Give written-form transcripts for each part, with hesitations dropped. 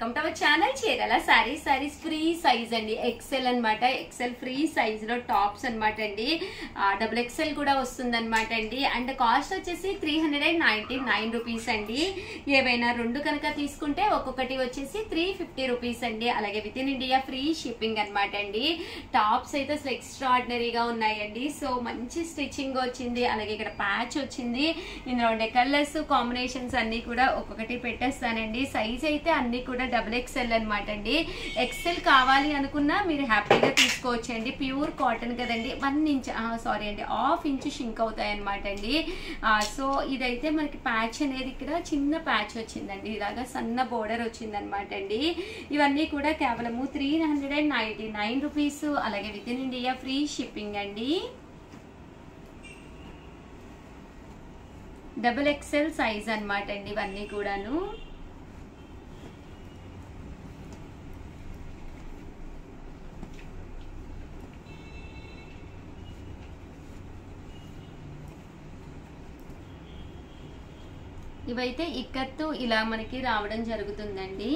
Welcome to our channel చీరల saris free size అండి. XL అన్నమాట. ఎక్సెల్ ఫ్రీ సైజ్ లో టాప్స్ అన్నమాట అండి. డబుల్ ఎక్సెల్ కూడా వస్తుంది అన్నమాట అండి. అండ్ కాస్ట్ వచ్చేసి 399 రూపీస్ అండి. ఏవైనా రెండు కనుక తీసుకుంటే ఒక్కొక్కటి వచ్చేసి 350 రూపీస్ అండి. అలాగే with in India free shipping అన్నమాట అండి. టాప్స్ అయితే అసలు ఎక్స్ట్రాడినరీగా ఉన్నాయండి. సో మంచి స్టిచ్చింగ్ వచ్చింది. అలాగే ఇక్కడ ప్యాచ్ వచ్చింది. ఇందులో ఉండే కలర్స్ కాంబినేషన్స్ అన్ని కూడా ఒక్కొక్కటి పెట్టేస్తానండి. సైజ్ అయితే అన్ని కూడా డబుల్ ఎక్సెల్ అనమాట అండి. ఎక్సెల్ కావాలి అనుకున్నా మీరు హ్యాపీగా తీసుకోవచ్చండి. ప్యూర్ కాటన్ కదండి. 1 ఇంచ్ సారీ అండి, ½ ఇంచ్ షింక్ అవుతాయి అనమాట అండి. సో ఇదైతే మనకి ప్యాచ్ అనేది ఇక్కడ చిన్న ప్యాచ్ వచ్చిందండి. ఇలాగా సన్న బోర్డర్ వచ్చింది అనమాట అండి. ఇవన్నీ కూడా కేవలము 399 రూపీస్. అలాగే with in India free shipping అండి. డబుల్ ఎక్సెల్ సైజ్ అనమాట అండి ఇవన్నీ కూడాను. ఇవైతే ఇక్కత్తు ఇలా మనకి రావడం జరుగుతుందండి.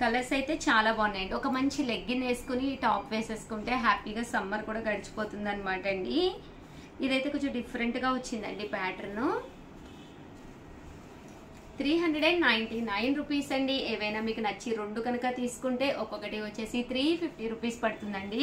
కలర్స్ అయితే చాలా బాగున్నాయండి. ఒక మంచి లెగ్గిన్ వేసుకుని టాప్ వేసేసుకుంటే హ్యాపీగా సమ్మర్ కూడా గడిచిపోతుంది అనమాట అండి. ఇదైతే కొంచెం డిఫరెంట్గా వచ్చిందండి ప్యాటర్న్. 399 రూపీస్ అండి. ఏవైనా మీకు నచ్చి రెండు కనుక తీసుకుంటే ఒక్కొక్కటి వచ్చేసి 350 రూపీస్ పడుతుందండి.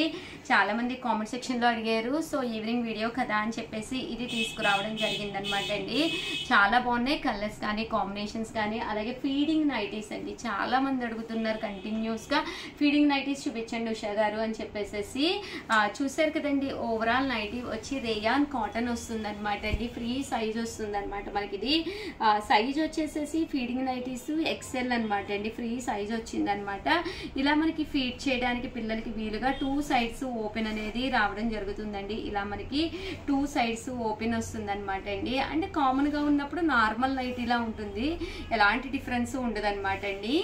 చాలా మంది కామెంట్ సెక్షన్ లో అడిగారు. సో ఈవినింగ్ వీడియో కదా అని చెప్పేసి ఇది తీసుకురావడం జరిగిందనమాట అండి. చాలా బాగున్నాయి కలర్స్ కానీ కాంబినేషన్స్ కానీ. అలాగే ఫీడింగ్ నైటీస్ అండి. చాలా మంది అడుగుతున్నారు కంటిన్యూస్ గా ఫీడింగ్ నైటీస్ చూపించండి ఉషా గారు అని చెప్పేసి. చూసారు కదండి. ఓవరాల్ నైటీ వచ్చి రేయాన్ కాటన్ వస్తుంది అనమాట అండి. ఫ్రీ సైజ్ వస్తుంది అనమాట మనకి. ఇది సైజ్ వచ్చేసి ఫీడింగ్ నైటీస్ ఎక్సెల్ అనమాట అండి. ఫ్రీ సైజ్ వచ్చింది అనమాట. ఇలా మనకి ఫీడ్ చేయడానికి పిల్లలకి వీలుగా 2 సైడ్స్ ఓపెన్ అనేది రావడం జరుగుతుందండి. ఇలా మనకి 2 సైడ్స్ ఓపెన్ వస్తుంది అనమాట అండి. అంటే కామన్ గా ఉన్నప్పుడు నార్మల్ నైట్ ఇలా ఉంటుంది, ఎలాంటి డిఫరెన్స్ ఉండదు అనమాట అండి.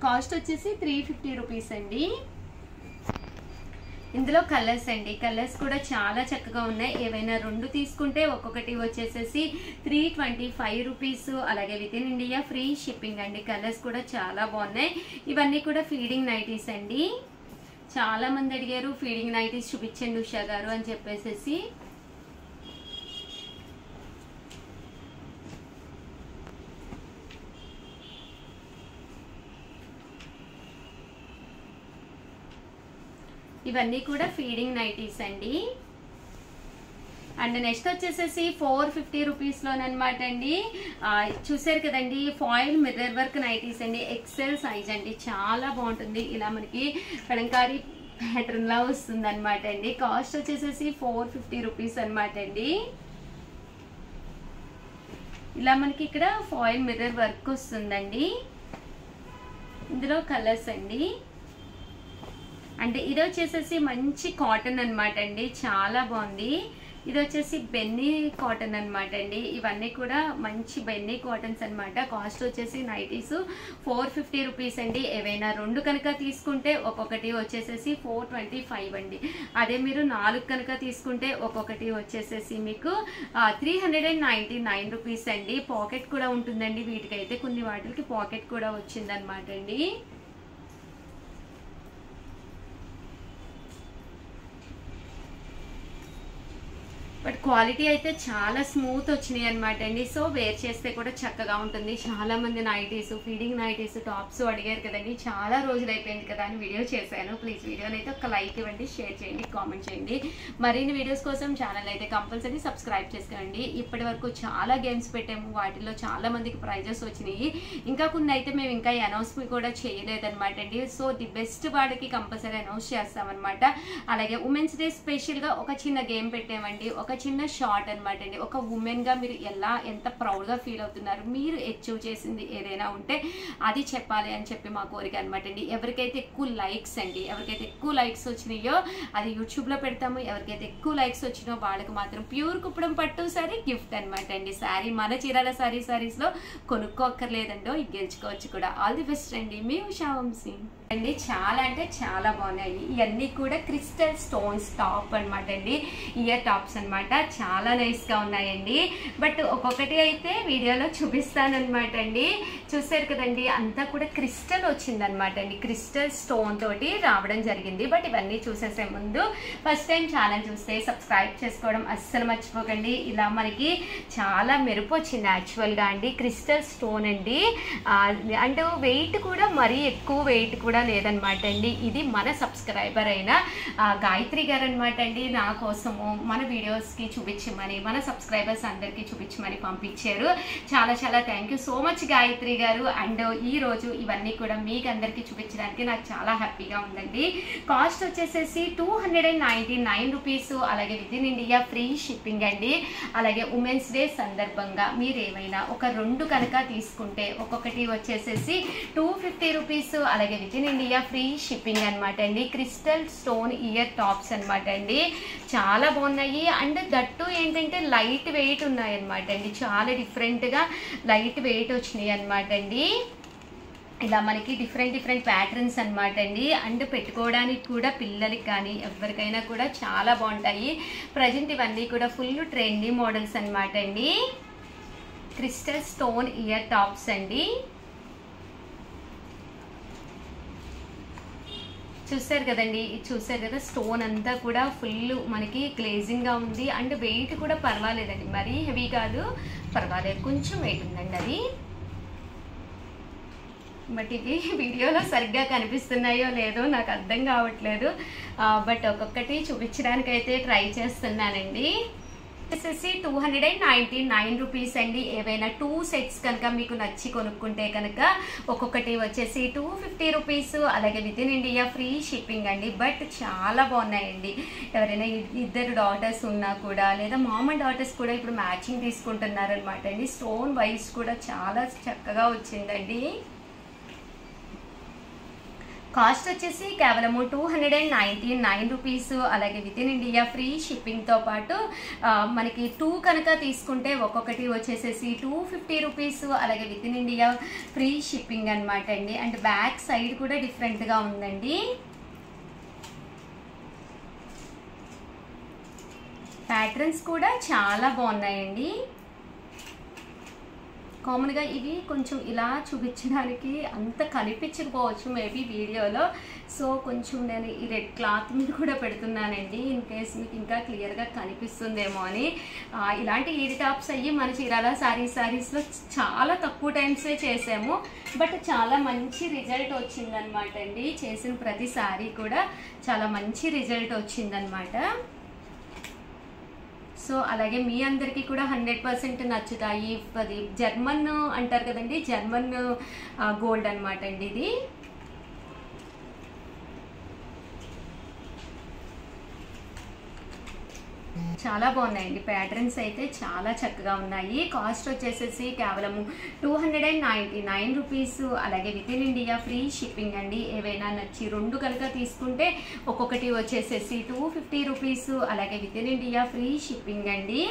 కాస్ట్ వచ్చేసి 350 రూపీస్ అండి. ఇందులో కలర్స్ అండి. కలర్స్ కూడా చాలా చక్కగా ఉన్నాయి. ఏవైనా రెండు తీసుకుంటే ఒక్కొక్కటి వచ్చేసేసి 325 రూపీస్. అలాగే with in India free shipping అండి. కలర్స్ కూడా చాలా బాగున్నాయి. ఇవన్నీ కూడా ఫీడింగ్ నైటీస్ అండి. చాలా మంది అడిగారు ఫీడింగ్ నైటీస్ చూపించండి ఉషా గారు అని చెప్పేసి. ఇవన్నీ కూడా ఫీడింగ్ నైటీస్ అండి. అండ్ నెక్స్ట్ వచ్చేసేసి 450 రూపీస్ లోనమాట అండి. చూసారు కదండి ఫాయిల్ మిర్రర్ వర్క్ నైటీస్ అండి. ఎక్సెల్ సైజ్ అండి. చాలా బాగుంటుంది. ఇలా మనకి కలంకారీ ప్యాటర్న్ లా వస్తుంది అనమాట అండి. కాస్ట్ వచ్చేసేసి 450 రూపీస్ అనమాట అండి. ఇలా మనకి ఇక్కడ ఫాయిల్ మిర్రర్ వర్క్ వస్తుందండి. ఇందులో కలర్స్ అండి. అంటే ఇది వచ్చేసేసి మంచి కాటన్ అనమాట అండి. చాలా బాగుంది. ఇది వచ్చేసి బెన్నీ కాటన్ అనమాట అండి. ఇవన్నీ కూడా మంచి బెన్నీ కాటన్స్ అనమాట. కాస్ట్ వచ్చేసి నైటీస్ 450 రూపీస్ అండి. ఏవైనా రెండు కనుక తీసుకుంటే ఒక్కొక్కటి వచ్చేసేసి 425 అండి. అదే మీరు 4 కనుక తీసుకుంటే ఒక్కొక్కటి వచ్చేసేసి మీకు 399 రూపీస్ అండి. పాకెట్ కూడా ఉంటుందండి వీటికైతే. కొన్ని వాటికి పాకెట్ కూడా వచ్చిందనమాట అండి. బట్ క్వాలిటీ అయితే చాలా స్మూత్ వచ్చినాయి అనమాట అండి. సో వేర్ చేస్తే కూడా చక్కగా ఉంటుంది. చాలా మంది నైటీస్ ఫీడింగ్ నైటీస్ టాప్స్ అడిగారు కదండి. చాలా రోజులు అయిపోయింది కదా అని వీడియో చేశాను. ప్లీజ్ వీడియోని అయితే ఒక లైక్ ఇవ్వండి, షేర్ చేయండి, కామెంట్ చేయండి. మరిన్ని వీడియోస్ కోసం ఛానల్ అయితే కంపల్సరీ సబ్స్క్రైబ్ చేసుకోండి. ఇప్పటి వరకు చాలా గేమ్స్ పెట్టాము. వాటిలో చాలా మందికి ప్రైజెస్ వచ్చినాయి. ఇంకా కొన్ని అయితే మేము ఇంకా అనౌన్స్ కూడా చేయలేదన్నమాట అండి. సో ది బెస్ట్ వాడికి కంపల్సరీ అనౌన్స్ చేస్తామన్నమాట. అలాగే ఉమెన్స్ డే స్పెషల్గా ఒక చిన్న గేమ్ పెట్టామండి. ఒక చిన్న షార్ట్ అనమాట అండి. ఒక ఉమెన్ గా మీరు ఎంత ప్రౌడ్ గా ఫీల్ అవుతున్నారు, మీరు అచీవ్ చేసింది ఏదైనా ఉంటే అది చెప్పాలి అని చెప్పి మా కోరిక అనమాట అండి. ఎవరికైతే ఎక్కువ లైక్స్ అండి, ఎవరికైతే ఎక్కువ లైక్స్ వచ్చినాయో అది యూట్యూబ్ లో పెడతాము. ఎవరికైతే ఎక్కువ లైక్స్ వచ్చినాయో వాళ్ళకి మాత్రం ప్యూర్ కుప్పడం పట్టు సారీ గిఫ్ట్ అనమాట అండి. సారీ మన చీరాల సారీస్ లో కొనుక్కోక్కర్లేదండో, గెలుచుకోవచ్చు కూడా. ఆల్ ది బెస్ట్ అండి. మీ ఉషా వంశీ. అండి చాలా అంటే చాలా బాగున్నాయి. ఇవన్నీ కూడా క్రిస్టల్ స్టోన్స్ టాప్ అనమాట అండి, ఇయర్ టాప్స్ అనమాట. చాలా నైస్ గా ఉన్నాయండి. బట్ ఒక్కొక్కటి అయితే వీడియోలో చూపిస్తాను అనమాట అండి. చూసారు కదండి, అంతా కూడా క్రిస్టల్ వచ్చింది అనమాట అండి, క్రిస్టల్ స్టోన్ తోటి రావడం జరిగింది. బట్ ఇవన్నీ చూసేసే ముందు ఫస్ట్ టైం ఛానల్ చూస్తే సబ్స్క్రైబ్ చేసుకోవడం అస్సలు మర్చిపోకండి. ఇలా మనకి చాలా మెరుపు వచ్చింది యాక్చువల్ గా అండి, క్రిస్టల్ స్టోన్ అండి. అండ్ వెయిట్ కూడా మరీ ఎక్కువ వెయిట్ కూడా లేదనమాట అండి. ఇది మన సబ్స్క్రైబర్ అయిన గాయత్రి గారు అనమాట అండి, నా కోసము మన వీడియోస్ కి చూపించమని, మన సబ్స్క్రైబర్స్ అందరికి చూపించమని పంపించారు. చాలా చాలా thank you so much Gayatri గారు. అండ్ ఈ రోజు ఇవన్నీ కూడా మీకు అందరికి చూపించడానికి నాకు చాలా హ్యాపీగా ఉందండి. కాస్ట్ వచ్చేసేసి 299 రూపీస్. అలాగే with in India free shipping అండి. అలాగే ఉమెన్స్ డే సందర్భంగా మీరు ఏమైనా ఒక 2 కనుక తీసుకుంటే ఒక్కొక్కటి వచ్చేసేసి 250 రూపీస్. అలాగే with in India free shipping అనమాట అండి. క్రిస్టల్ స్టోన్ ఇయర్ టాప్స్ అనమాట అండి, చాలా బాగున్నాయి. అండ్ దట్టు ఏంటంటే లైట్ వెయిట్ ఉన్నాయి అనమాట అండి, చాలా డిఫరెంట్ గా లైట్ వెయిట్ వచ్చినాయి అనమాట అండి. ఇలా మనకి డిఫరెంట్ ప్యాటర్న్స్ అనమాట అండి. అండ్ పెట్టుకోవడానికి కూడా పిల్లలకి కానీ ఎవరికైనా కూడా చాలా బాగుంటాయి. ప్రజెంట్ ఇవన్నీ కూడా ఫుల్ ట్రెండీ మోడల్స్ అనమాట అండి. క్రిస్టల్ స్టోన్ ఇయర్ టాప్స్ అండి. చూసారు కదండి, చూసారు కదా, స్టోన్ అంతా కూడా ఫుల్ మనకి గ్లేజింగ్ గా ఉంది. అండ్ వెయిట్ కూడా పర్వాలేదండి, మరీ హెవీ కాదు, పర్వాలేదు, కొంచెం వెయిట్ ఉందండి అది. బట్ ఇవి వీడియోలో సరిగ్గా కనిపిస్తున్నాయో లేదో నాకు అర్థం కావట్లేదు. బట్ ఒక్కొక్కటి చూపించడానికి అయితే ట్రై చేస్తున్నానండి. వచ్చేసి 299 రూపీస్ అండి. ఏవైనా 2 సెట్స్ కనుక మీకు నచ్చి కొనుక్కుంటే కనుక ఒక్కొక్కటి వచ్చేసి 250 రూపీస్. అలాగే with in India free shipping అండి. బట్ చాలా బాగున్నాయండి. ఎవరైనా ఇద్దరు డాటర్స్ ఉన్నా కూడా, లేదా మామ్ అండ్ డాటర్స్ కూడా ఇప్పుడు మ్యాచింగ్ తీసుకుంటున్నారు అనమాట అండి. స్టోన్ వైస్ కూడా చాలా చక్కగా వచ్చిందండి. కాస్ట్ వచ్చేసి కేవలము 299 రూపీస్. అలాగే విత్ ఇన్ ఇండియా ఫ్రీ షిప్పింగ్తో పాటు మనకి 2 కనుక తీసుకుంటే ఒక్కొక్కటి వచ్చేసేసి 250 రూపీస్. అలాగే with in India free shipping అనమాట అండి. అండ్ బ్యాక్ సైడ్ కూడా డిఫరెంట్గా ఉందండి. ప్యాటర్న్స్ కూడా చాలా బాగున్నాయండి. కామన్గా ఇవి కొంచెం ఇలా చూపించడానికి అంత కనిపించకపోవచ్చు మేబీ వీడియోలో. సో కొంచెం నేను ఈ రెడ్ క్లాత్ మీద కూడా పెడుతున్నానండి, ఇన్ కేస్ మీకు ఇంకా క్లియర్గా కనిపిస్తుందేమో అని. ఇలాంటి ఇయర్ టాప్స్ అయ్యి మన చీరాల సారీస్లో చాలా తక్కువ టైమ్సే చేసాము. బట్ చాలా మంచి రిజల్ట్ వచ్చిందనమాట అండి. చేసిన ప్రతి సారీ కూడా చాలా మంచి రిజల్ట్ వచ్చిందనమాట. సో అలాగే మీ అందరికీ కూడా 100% నచ్చుతాయి. అది జర్మన్ అంటారు కదండి, జర్మన్ గోల్డ్ అనమాట అండి ఇది. చాలా బాగున్నాయండి, ప్యాటర్న్స్ అయితే చాలా చక్కగా ఉన్నాయి. కాస్ట్ వచ్చేసేసి కేవలము 299 రూపీస్. అలాగే with in India free shipping అండి. ఏవైనా నచ్చి 2 కనుక తీసుకుంటే ఒక్కొక్కటి వచ్చేసేసి 250 రూపీస్. అలాగే with in India free shipping అండి.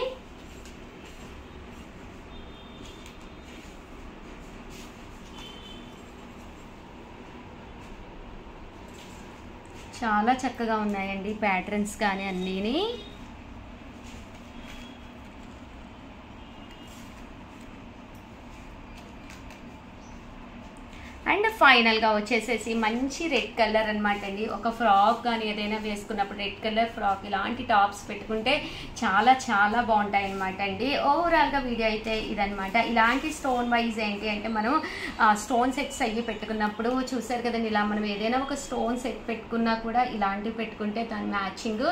చాలా చక్కగా ఉన్నాయండి ప్యాటర్న్స్ కానీ అన్నీని. అండ్ ఫైనల్గా వచ్చేసేసి మంచి రెడ్ కలర్ అనమాట అండి. ఒక ఫ్రాక్ కానీ ఏదైనా వేసుకున్నప్పుడు రెడ్ కలర్ ఫ్రాక్ ఇలాంటి టాప్స్ పెట్టుకుంటే చాలా చాలా బాగుంటాయి అనమాట అండి. ఓవరాల్గా వీడియో అయితే ఇదనమాట. ఇలాంటి స్టోన్ వైజ్ ఏంటి అంటే మనం స్టోన్ సెట్స్ అయ్యి పెట్టుకున్నప్పుడు చూసారు కదండి, ఇలా మనం ఏదైనా ఒక స్టోన్ సెట్ పెట్టుకున్నా కూడా ఇలాంటివి పెట్టుకుంటే దాని మ్యాచింగ్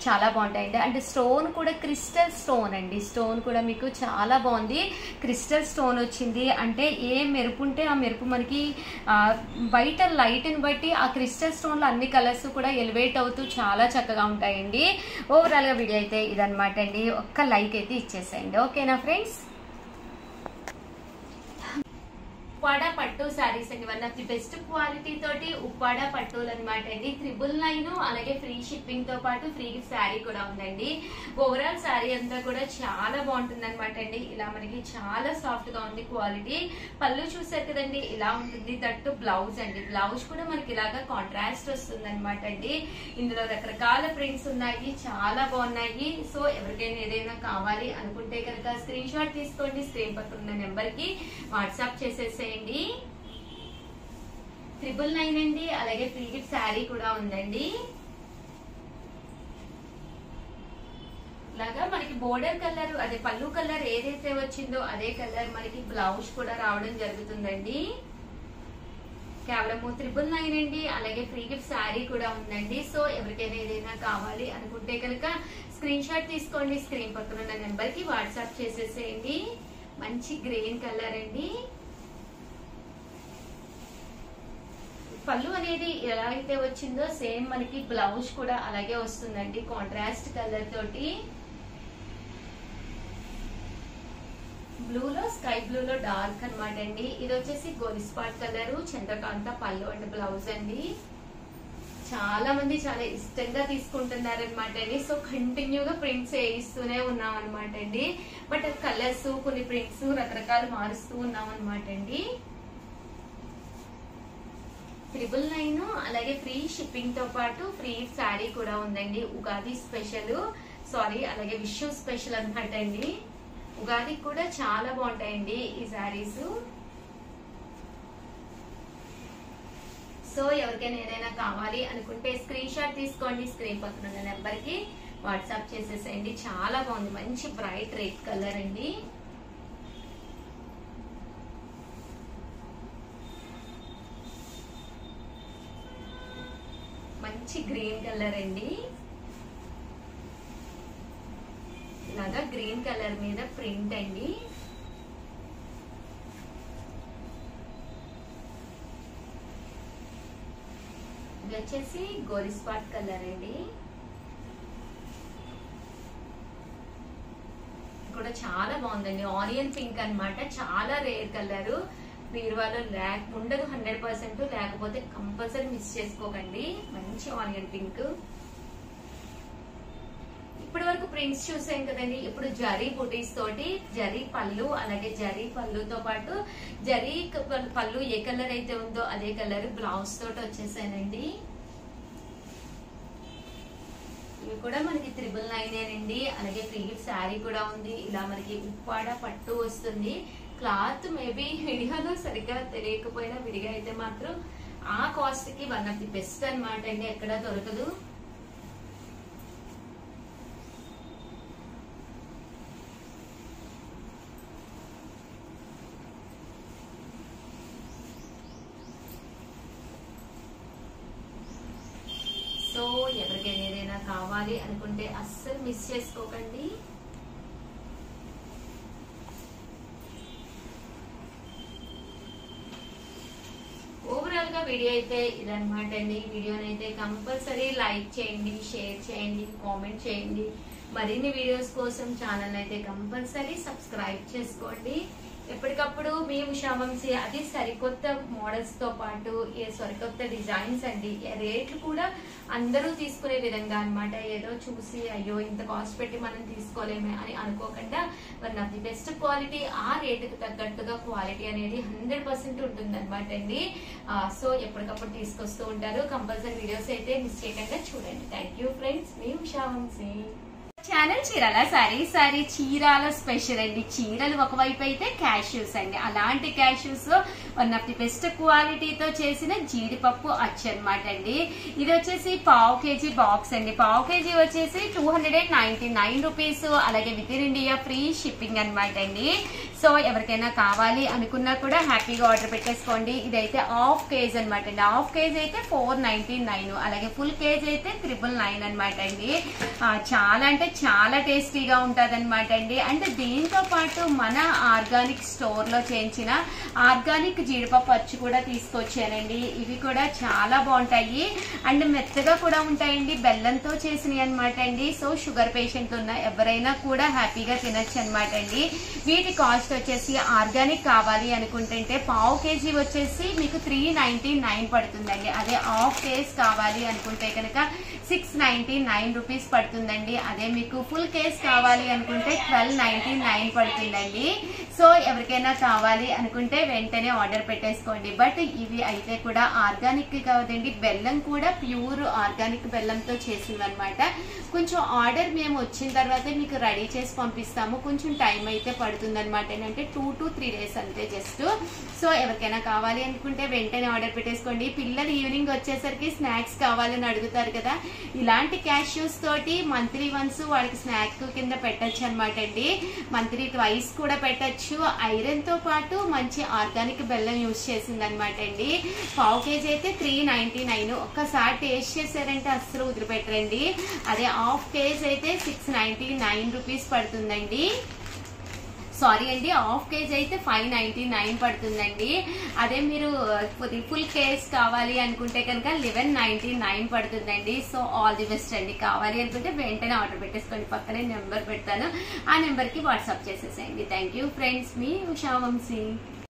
చాలా బాగుంటాయండి. అండ్ స్టోన్ కూడా క్రిస్టల్ స్టోన్ అండి. స్టోన్ కూడా మీకు చాలా బాగుంది, క్రిస్టల్ స్టోన్ వచ్చింది. అంటే ఏ మెరుపు ఉంటే ఆ మెరుపు మనకి బయట లైట్ని బట్టి ఆ క్రిస్టల్ స్టోన్లో అన్ని కలర్స్ కూడా ఎలివేట్ అవుతూ చాలా చక్కగా ఉంటాయండి. ఓవరాల్గా వీడియో అయితే ఇదనమాట అండి. ఒక్క లైక్ అయితే ఇచ్చేసేయండి, ఓకేనా ఫ్రెండ్స్. ఉప్పాడ పట్టు శారీస్ అండి. One of the best quality తోటి ఉప్పాడ పట్టులు అనమాట అండి. 999 అలాగే ఫ్రీ షిప్పింగ్ తో పాటు ఫ్రీ శారీ కూడా ఉందండి. ఓవరాల్ శారీ అంతా కూడా చాలా బాగుంటుంది అనమాట అండి. ఇలా మనకి చాలా సాఫ్ట్ గా ఉంది క్వాలిటీ. పళ్ళు చూసారు కదండి, ఇలా ఉంటుంది. దట్టు బ్లౌజ్ అండి. బ్లౌజ్ కూడా మనకి ఇలాగా కాంట్రాస్ట్ వస్తుంది అనమాట అండి. ఇందులో రకరకాల ప్రింట్స్ ఉన్నాయి, చాలా బాగున్నాయి. సో ఎవరికైనా ఏదైనా కావాలి అనుకుంటే కనుక స్క్రీన్ షాట్ తీసుకోండి. స్క్రీన్ పక్కన ఉన్న నెంబర్ కి వాట్సాప్ చేసేసేయండి. 999 అండి. అలాగే ఫ్రీ గిఫ్ట్ శారీ కూడా ఉందండి. ఇలాగా మనకి బోర్డర్ కలర్, అదే పళ్ళు కలర్ ఏదైతే వచ్చిందో అదే కలర్ మనకి బ్లౌజ్ కూడా రావడం జరుగుతుందండి. కేవలం 999 అండి. అలాగే ఫ్రీ గిఫ్ట్ శారీ కూడా ఉందండి. సో ఎవరికైనా ఏదైనా కావాలి అనుకుంటే కనుక స్క్రీన్ షాట్ తీసుకోండి. స్క్రీన్ పక్కన ఉన్న నెంబర్ కి వాట్సాప్ చేసేసేయండి. మంచి గ్రీన్ కలర్ అండి. పళ్ళు అనేది ఎలా అయితే వచ్చిందో సేమ్ మనకి బ్లౌజ్ కూడా అలాగే వస్తుందండి, కాంట్రాస్ట్ కలర్ తోటి. బ్లూలో స్కై బ్లూలో డార్క్ అనమాట అండి. ఇది వచ్చేసి గోలిస్పాట్ కలర్, చంద్రకాంత పళ్ళు అండ్ బ్లౌజ్ అండి. చాలా మంది చాలా ఇష్టంగా తీసుకుంటున్నారు అనమాట అండి. సో కంటిన్యూగా ప్రింట్స్ వేయిస్తూనే ఉన్నాం అనమాట అండి. బట్ కలర్స్ కొన్ని ప్రింట్స్ రకరకాలు మారుస్తూ ఉన్నాం అనమాట అండి. 999 అలాగే ఫ్రీ షిప్పింగ్ తో పాటు ఫ్రీ శారీ కూడా ఉందండి. ఉగాది స్పెషల్, అలాగే విషు స్పెషల్ అనమాట అండి. ఉగాది కూడా చాలా బాగుంటాయండి ఈ శారీస్. సో ఎవరికైనా ఏదైనా కావాలి అనుకుంటే స్క్రీన్ షాట్ తీసుకోండి. స్క్రీన్ పక్కన ఉన్న నెంబర్ కి వాట్సాప్ చేసేసేయండి. చాలా బాగుంది, మంచి బ్రైట్ రెడ్ కలర్ అండి. మంచి గ్రీన్ కలర్ అండి. ఇలాగా గ్రీన్ కలర్ మీద ప్రింట్ అండి. ఇది వచ్చేసి గోలిస్పాట్ కలర్ అండి. కూడా చాలా బాగుందండి. ఆనియన్ పింక్ అన్నమాట. చాలా రేర్ కలర్. బీరువాలో ఉండదు 100%, లేకపోతే కంపల్సరీ మిస్ చేసుకోకండి. మంచి ఆనియన్ పింక్. ఇప్పటి వరకు ప్రింట్స్ చూసాం కదండి. ఇప్పుడు జరీ బుటీస్ తోటి జరీ పళ్ళు, అలాగే జరీ పళ్ళుతో పాటు జరీ పళ్ళు ఏ కలర్ అయితే ఉందో అదే కలర్ బ్లౌజ్ తోటి వచ్చేసానండి. ఇవి కూడా మనకి 999 అండి. అలాగే ఫ్రీ గిఫ్ట్ శారీ కూడా ఉంది. ఇలా మనకి ఉప్పాడ పట్టు వస్తుంది. క్లాత్ మేబీ వీడియోలో సరిగ్గా తెలియకపోయినా విడిగా అయితే మాత్రం ఆ కాస్ట్ కి వన్ ఆఫ్ ది బెస్ట్ అనమాట అండి. ఎక్కడ దొరకదు. సో ఎవరికైనా ఏదైనా కావాలి అనుకుంటే అస్సలు మిస్ చేసుకోకండి. ఓవరాల్ గా వీడియో అయితే ఇదనమాట అండి. వీడియోని అయితే కంపల్సరీ లైక్ చేయండి, షేర్ చేయండి, కామెంట్ చేయండి. మరిన్ని వీడియోస్ కోసం ఛానల్ అయితే కంపల్సరీ సబ్స్క్రైబ్ చేసుకోండి. ఎప్పటికప్పుడు మీ ఉషా వంశీ అది సరికొత్త మోడల్స్ తో పాటు సరికొత్త డిజైన్స్ అండి. రేట్లు కూడా అందరూ తీసుకునే విధంగా అన్నమాట. ఏదో చూసి అయ్యో ఇంత కాస్ట్ పెట్టి మనం తీసుకోలేమే అని అనుకోకుండా one of the best quality, ఆ రేటుకు తగ్గట్టుగా క్వాలిటీ అనేది 100% ఉంటుంది అనమాట అండి. సో ఎప్పటికప్పుడు తీసుకొస్తూ ఉంటారు. కంపల్సరీ వీడియోస్ అయితే మిస్ చేయకుండా చూడండి. థ్యాంక్ యూ ఫ్రెండ్స్, మీ Usha Vamsi. Channel Chirala sorry Chirala special అండి. చీరలు ఒకవైపు అయితే క్యాష్యూస్ అండి. అలాంటి cashews one of the best క్వాలిటీతో చేసిన జీడిపప్పు అచ్చు అనమాట అండి. ఇది వచ్చేసి పావు కేజీ బాక్స్ అండి. పావు కేజీ వచ్చేసి 299 రూపీస్. అలాగే with in India free shipping అనమాట అండి. సో ఎవరికైనా కావాలి అనుకున్నా కూడా హ్యాపీగా ఆర్డర్ పెట్టేసుకోండి. ఇదైతే హాఫ్ కేజీ అనమాట అండి. హాఫ్ కేజీ అయితే 499, అలాగే ఫుల్ కేజీ అయితే 999 అనమాట అండి. చాలా అంటే చాలా టేస్టీగా ఉంటుంది అనమాట అండి. అండ్ దీంతో పాటు మన ఆర్గానిక్ స్టోర్ లో చేయించిన ఆర్గానిక్ జీడిపప్పు అచ్చు కూడా తీసుకొచ్చానండి. ఇవి కూడా చాలా బాగుంటాయి అండ్ మెత్తగా కూడా ఉంటాయండి, బెల్లంతో చేసినవి అనమాట అండి. సో షుగర్ పేషెంట్ ఉన్న ఎవరైనా కూడా హ్యాపీగా తినచ్చు అనమాట అండి. వీటి కాస్ట్ వచ్చేసి ఆర్గానిక్ కావాలి అనుకుంటుంటే పావు కేజీ వచ్చేసి మీకు 399 పడుతుందండి. అదే హాఫ్ కేజ్ కావాలి అనుకుంటే కనుక 699 రూపీస్ పడుతుందండి. అదే మీకు ఫుల్ కేజ్ కావాలి అనుకుంటే 1299 పడుతుందండి. సో ఎవరికైనా కావాలి అనుకుంటే వెంటనే ఆర్డర్ పెట్టేసుకోండి. బట్ ఇవి అయితే కూడా ఆర్గానిక్ కాదండి, బెల్లం కూడా ప్యూర్ ఆర్గానిక్ బెల్లంతో చేసింది అనమాట. కొంచెం ఆర్డర్ మేము వచ్చిన తర్వాత మీకు రెడీ చేసి పంపిస్తాము, కొంచెం టైం అయితే పడుతుంది అనమాట. ఏంటంటే 2 to 3 days అంతే జస్ట్. సో ఎవరికైనా కావాలి అనుకుంటే వెంటనే ఆర్డర్ పెట్టేసుకోండి. పిల్లలు ఈవినింగ్ వచ్చేసరికి స్నాక్స్ కావాలని అడుగుతారు కదా, ఇలాంటి క్యాష్యూస్ తోటి మంత్లీ వన్స్ వాడికి స్నాక్ కింద పెట్టచ్చు అనమాట అండి. మంత్లీ ట్వైస్ కూడా పెట్టచ్చు. ఐరన్ తో పాటు మంచి ఆర్గానిక్ బెల్లం యూజ్ చేసింది అనమాట అండి. పావు కేజీ అయితే 399. ఒక్కసారి టేస్ట్ చేశారంటే అస్సలు వదిలిపెట్టరండి. అదే హాఫ్ కేజీ అయితే 699 రూపీస్ పడుతుందండి. సారీ అండి, హాఫ్ కేజీ అయితే 599 పడుతుందండి. అదే మీరు ఫుల్ కేజ్ కావాలి అనుకుంటే కనుక 1199 పడుతుందండి. సో ఆల్ ది బెస్ట్ అండి. కావాలి అనుకుంటే వెంటనే ఆర్డర్ పెట్టేసుకోండి. పక్కనే నెంబర్ పెడతాను, ఆ నెంబర్కి వాట్సాప్ చేసేసేయండి. థ్యాంక్ యూ ఫ్రెండ్స్, మీ ఉషా వంశీ.